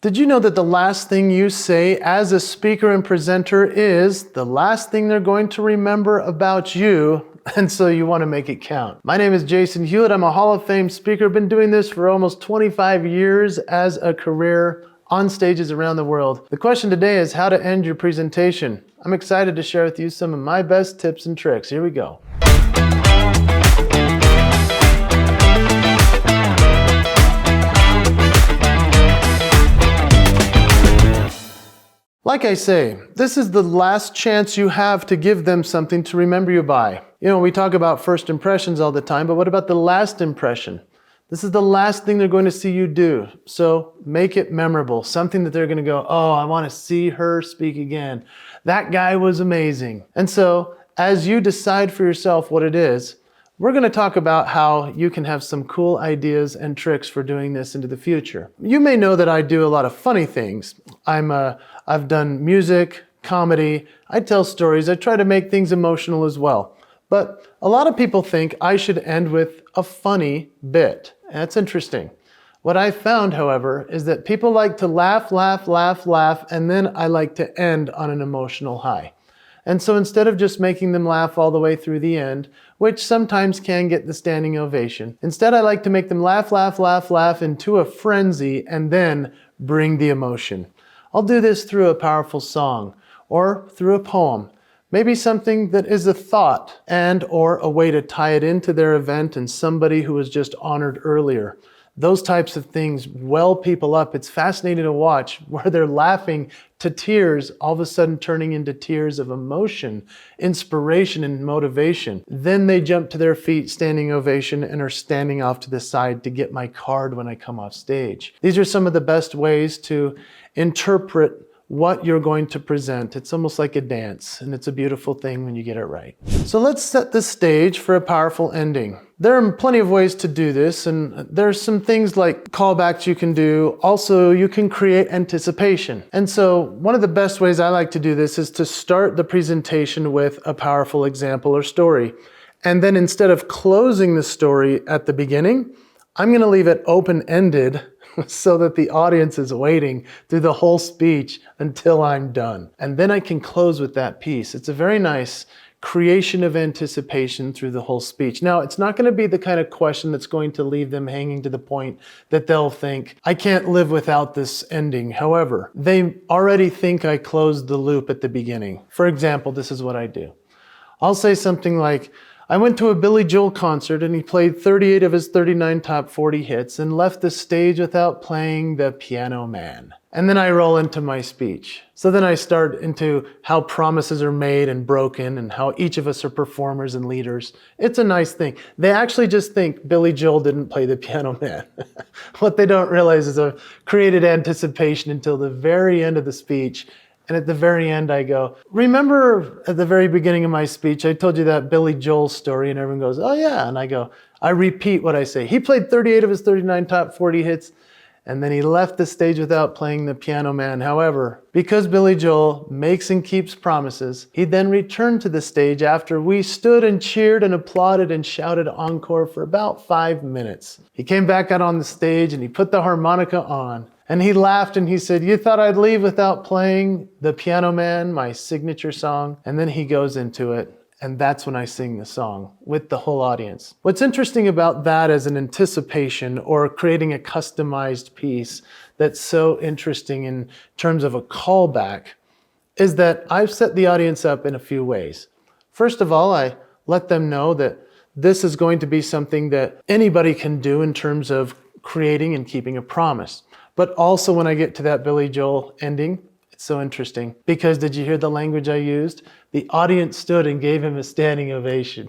Did you know that the last thing you say as a speaker and presenter is the last thing they're going to remember about you? And so you want to make it count. My name is Jason Hewlett. I'm a Hall of Fame speaker. I've been doing this for almost 25 years as a career on stages around the world. The question today is how to end your presentation. I'm excited to share with you some of my best tips and tricks. Here we go. Like I say, this is the last chance you have to give them something to remember you by. You know, we talk about first impressions all the time, but what about the last impression? This is the last thing they're going to see you do. So make it memorable, something that they're going to go, oh, I want to see her speak again. That guy was amazing. And so as you decide for yourself what it is, we're going to talk about how you can have some cool ideas and tricks for doing this into the future. You may know that I do a lot of funny things. I've done music, comedy, I tell stories, I try to make things emotional as well. But a lot of people think I should end with a funny bit. That's interesting. What I found, however, is that people like to laugh, laugh, laugh, laugh, and then I like to end on an emotional high. And so instead of just making them laugh all the way through the end, which sometimes can get the standing ovation, instead I like to make them laugh, laugh, laugh, laugh into a frenzy and then bring the emotion. I'll do this through a powerful song or through a poem, maybe something that is a thought and or a way to tie it into their event and somebody who was just honored earlier. Those types of things well people up. It's fascinating to watch where they're laughing to tears, all of a sudden turning into tears of emotion, inspiration, and motivation. Then they jump to their feet, standing ovation, and are standing off to the side to get my card when I come off stage. These are some of the best ways to interpret what you're going to present. It's almost like a dance, and it's a beautiful thing when you get it right. So let's set the stage for a powerful ending. There are plenty of ways to do this, and there's some things like callbacks you can do. Also, you can create anticipation. And so one of the best ways I like to do this is to start the presentation with a powerful example or story. And then instead of closing the story at the beginning, I'm going to leave it open-ended so that the audience is waiting through the whole speech until I'm done. And then I can close with that piece. It's a very nice creation of anticipation through the whole speech. Now, it's not going to be the kind of question that's going to leave them hanging to the point that they'll think, I can't live without this ending. However, they already think I closed the loop at the beginning. For example, this is what I do. I'll say something like, I went to a Billy Joel concert and he played 38 of his 39 top 40 hits and left the stage without playing the Piano Man. And then I roll into my speech. So then I start into how promises are made and broken and how each of us are performers and leaders. It's a nice thing. They actually just think Billy Joel didn't play the Piano Man. What they don't realize is I've created anticipation until the very end of the speech. And at the very end, I go, remember at the very beginning of my speech, I told you that Billy Joel story, and everyone goes, oh yeah. And I go, I repeat what I say. He played 38 of his 39 top 40 hits, and then he left the stage without playing the Piano Man. However, because Billy Joel makes and keeps promises, he then returned to the stage after we stood and cheered and applauded and shouted encore for about 5 minutes. He came back out on the stage and he put the harmonica on. And he laughed and he said, you thought I'd leave without playing the Piano Man, my signature song? And then he goes into it. And that's when I sing the song with the whole audience. What's interesting about that as an anticipation or creating a customized piece that's so interesting in terms of a callback is that I've set the audience up in a few ways. First of all, I let them know that this is going to be something that anybody can do in terms of creating and keeping a promise. But also when I get to that Billy Joel ending, it's so interesting because did you hear the language I used? The audience stood and gave him a standing ovation.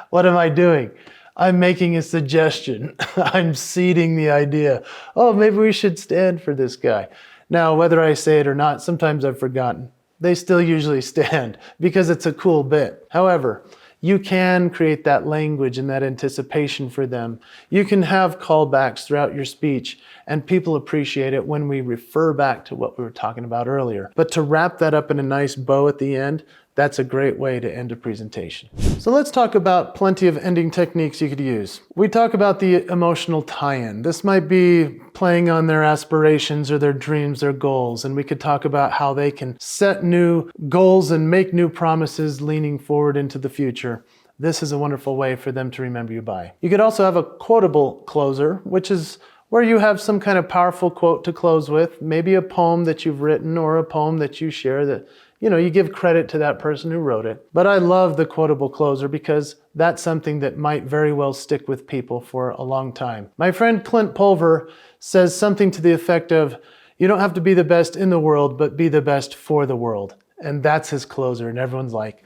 What am I doing? I'm making a suggestion. I'm seeding the idea. Oh, maybe we should stand for this guy. Now, whether I say it or not, sometimes I've forgotten. They still usually stand because it's a cool bit. However, you can create that language and that anticipation for them. You can have callbacks throughout your speech, and people appreciate it when we refer back to what we were talking about earlier. But to wrap that up in a nice bow at the end, That's a great way to end a presentation. So let's talk about plenty of ending techniques you could use. We talk about the emotional tie-in. This might be playing on their aspirations or their dreams, their goals, and we could talk about how they can set new goals and make new promises leaning forward into the future. This is a wonderful way for them to remember you by. You could also have a quotable closer, which is where you have some kind of powerful quote to close with, maybe a poem that you've written or a poem that you share that you give credit to that person who wrote it. But I love the quotable closer because that's something that might very well stick with people for a long time. My friend Clint Pulver says something to the effect of, you don't have to be the best in the world, but be the best for the world. And that's his closer. And everyone's like,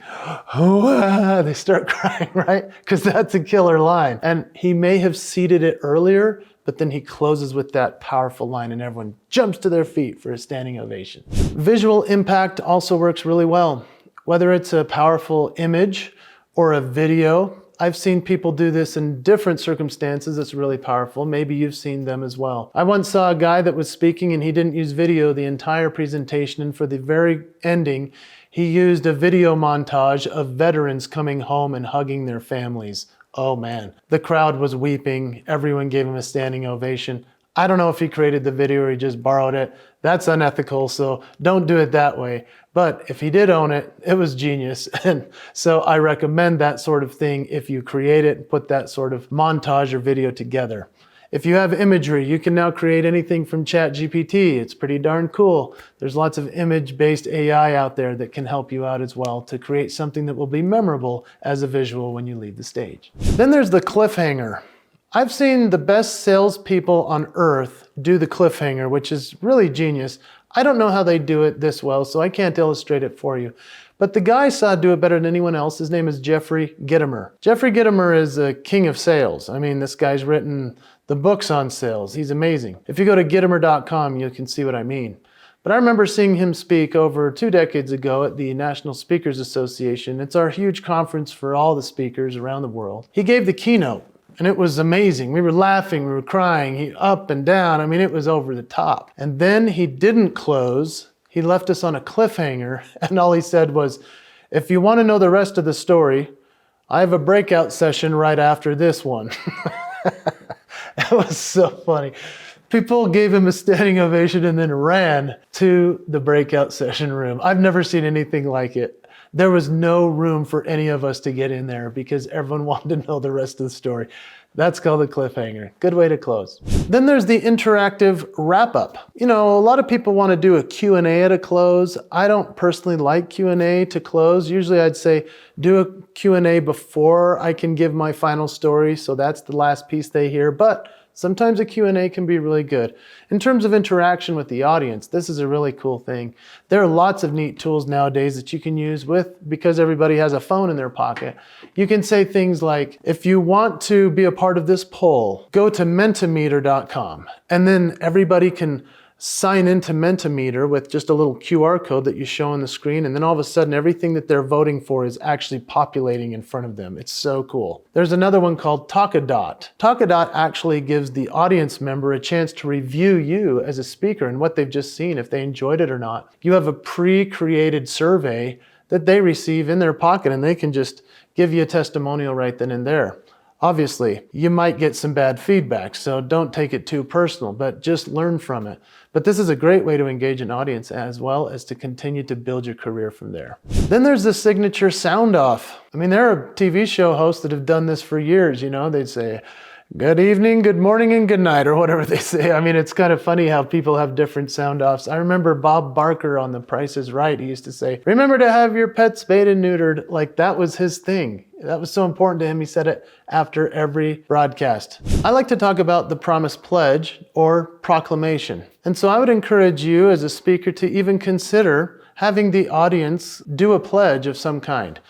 oh, they start crying, right? Because that's a killer line. And he may have seeded it earlier, but then he closes with that powerful line and everyone jumps to their feet for a standing ovation. Visual impact also works really well. Whether it's a powerful image or a video, I've seen people do this in different circumstances. It's really powerful. Maybe you've seen them as well. I once saw a guy that was speaking and he didn't use video the entire presentation, and for the very ending, he used a video montage of veterans coming home and hugging their families. Oh man, the crowd was weeping. Everyone gave him a standing ovation. I don't know if he created the video or he just borrowed it. That's unethical, so don't do it that way. But if he did own it, it was genius. And so I recommend that sort of thing if you create it and put that sort of montage or video together. If you have imagery, you can now create anything from ChatGPT. It's pretty darn cool. There's lots of image-based AI out there that can help you out as well to create something that will be memorable as a visual when you leave the stage. Then there's the cliffhanger. I've seen the best salespeople on earth do the cliffhanger, which is really genius. I don't know how they do it this well, so I can't illustrate it for you. But the guy I saw do it better than anyone else. His name is Jeffrey Gitomer. Jeffrey Gitomer is a king of sales. I mean, this guy's written the books on sales. He's amazing. If you go to Gitomer.com, you can see what I mean. But I remember seeing him speak over 2 decades ago at the National Speakers Association. It's our huge conference for all the speakers around the world. He gave the keynote, and it was amazing. We were laughing, we were crying, he up and down. I mean, it was over the top. And then he didn't close. He left us on a cliffhanger, and all he said was, if you want to know the rest of the story, I have a breakout session right after this one. It was so funny. People gave him a standing ovation and then ran to the breakout session room. I've never seen anything like it. There was no room for any of us to get in there because everyone wanted to know the rest of the story. That's called a cliffhanger. Good way to close. Then there's the interactive wrap-up. A lot of people want to do a Q&A at a close. I don't personally like Q&A to close. Usually I'd say do a Q&A before I can give my final story, so that's the last piece they hear. But sometimes a Q&A can be really good. In terms of interaction with the audience, this is a really cool thing. There are lots of neat tools nowadays that you can use because everybody has a phone in their pocket. You can say things like, if you want to be a part of this poll, go to Mentimeter.com. And then everybody can sign into Mentimeter with just a little QR code that you show on the screen, and then all of a sudden everything that they're voting for is actually populating in front of them. It's so cool. There's another one called Talkadot. Talkadot actually gives the audience member a chance to review you as a speaker and what they've just seen, if they enjoyed it or not. You have a pre-created survey that they receive in their pocket, and they can just give you a testimonial right then and there. Obviously, you might get some bad feedback, so don't take it too personal, but just learn from it. But this is a great way to engage an audience as well as to continue to build your career from there. Then there's the signature sound off. I mean, there are TV show hosts that have done this for years, They'd say, good evening, good morning, and good night, or whatever they say. I mean, it's kind of funny how people have different sound offs. I remember Bob Barker on The Price is Right. He used to say, remember to have your pet spayed and neutered. Like, that was his thing. That was so important to him. He said it after every broadcast. I like to talk about the promise pledge or proclamation. And so I would encourage you as a speaker to even consider having the audience do a pledge of some kind.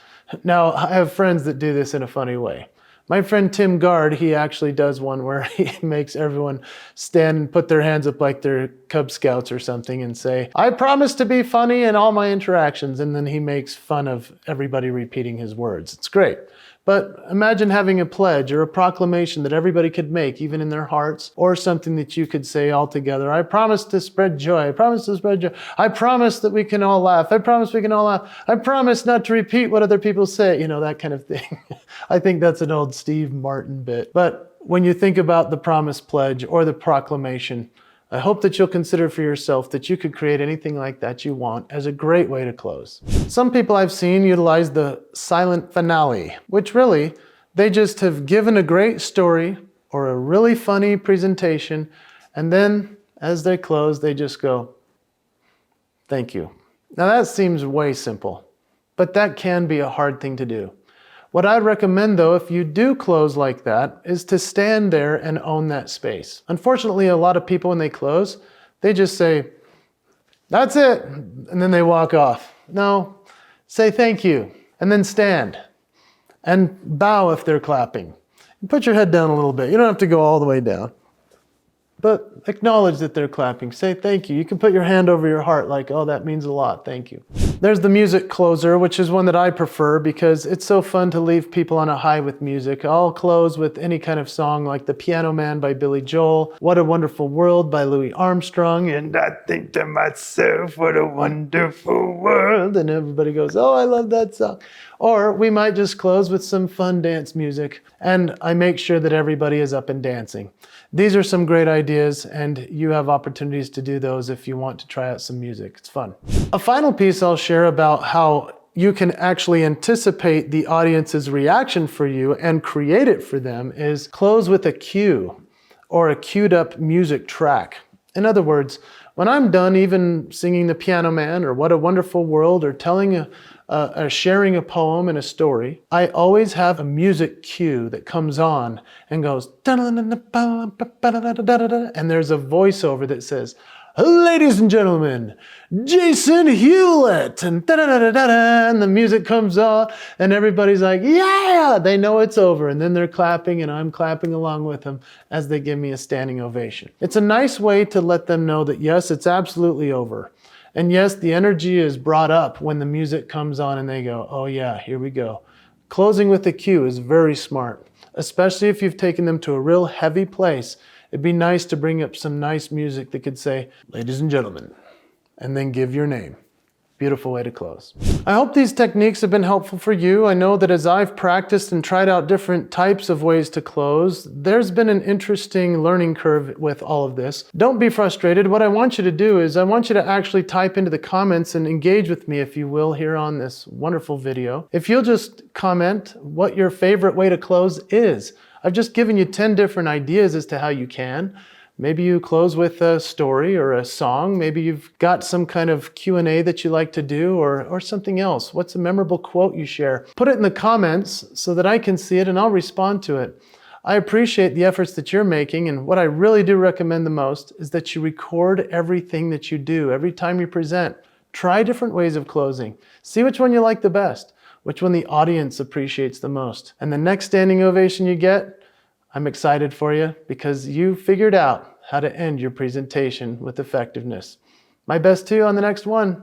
Now, I have friends that do this in a funny way. My friend Tim Gard, he actually does one where he makes everyone stand and put their hands up like they're Cub Scouts or something and say, I promise to be funny in all my interactions. And then he makes fun of everybody repeating his words. It's great. But imagine having a pledge or a proclamation that everybody could make, even in their hearts, or something that you could say all together. I promise to spread joy. I promise to spread joy. I promise that we can all laugh. I promise we can all laugh. I promise not to repeat what other people say. You know, that kind of thing. I think that's an old Steve Martin bit. But when you think about the promise pledge or the proclamation, I hope that you'll consider for yourself that you could create anything like that you want as a great way to close. Some people I've seen utilize the silent finale, which really, they just have given a great story or a really funny presentation, and then as they close, they just go, thank you. Now that seems way simple, but that can be a hard thing to do. What I'd recommend though, if you do close like that, is to stand there and own that space. Unfortunately, a lot of people when they close, they just say, that's it, and then they walk off. No, say thank you, and then stand, and bow if they're clapping. And put your head down a little bit. You don't have to go all the way down. But acknowledge that they're clapping. Say thank you. You can put your hand over your heart like, oh, that means a lot. Thank you. There's the music closer, which is one that I prefer because it's so fun to leave people on a high with music. I'll close with any kind of song like The Piano Man by Billy Joel, What a Wonderful World by Louis Armstrong, and I think to myself, what a wonderful world. And everybody goes, oh, I love that song. Or we might just close with some fun dance music, and I make sure that everybody is up and dancing. These are some great ideas, and you have opportunities to do those if you want to try out some music. It's fun. A final piece I'll share about how you can actually anticipate the audience's reaction for you and create it for them is close with a cue or a queued up music track. In other words, when I'm done even singing The Piano Man or What a Wonderful World or telling sharing a poem and a story, I always have a music cue that comes on and goes, and there's a voiceover that says, ladies and gentlemen, Jason Hewlett, and the music comes on, and everybody's like, yeah, they know it's over, and then they're clapping, and I'm clapping along with them as they give me a standing ovation. It's a nice way to let them know that yes, it's absolutely over. And yes, the energy is brought up when the music comes on and they go, oh yeah, here we go. Closing with a cue is very smart, especially if you've taken them to a real heavy place. It'd be nice to bring up some nice music that could say, ladies and gentlemen, and then give your name. Beautiful way to close. I hope these techniques have been helpful for you. I know that as I've practiced and tried out different types of ways to close, there's been an interesting learning curve with all of this. Don't be frustrated. What I want you to do is I want you to actually type into the comments and engage with me, if you will, here on this wonderful video. If you'll just comment what your favorite way to close is. I've just given you 10 different ideas as to how you can. Maybe you close with a story or a song. Maybe you've got some kind of Q&A that you like to do or something else. What's a memorable quote you share? Put it in the comments so that I can see it and I'll respond to it. I appreciate the efforts that you're making, and what I really do recommend the most is that you record everything that you do. Every time you present, try different ways of closing. See which one you like the best, which one the audience appreciates the most. And the next standing ovation you get, I'm excited for you because you figured out how to end your presentation with effectiveness. My best to you on the next one.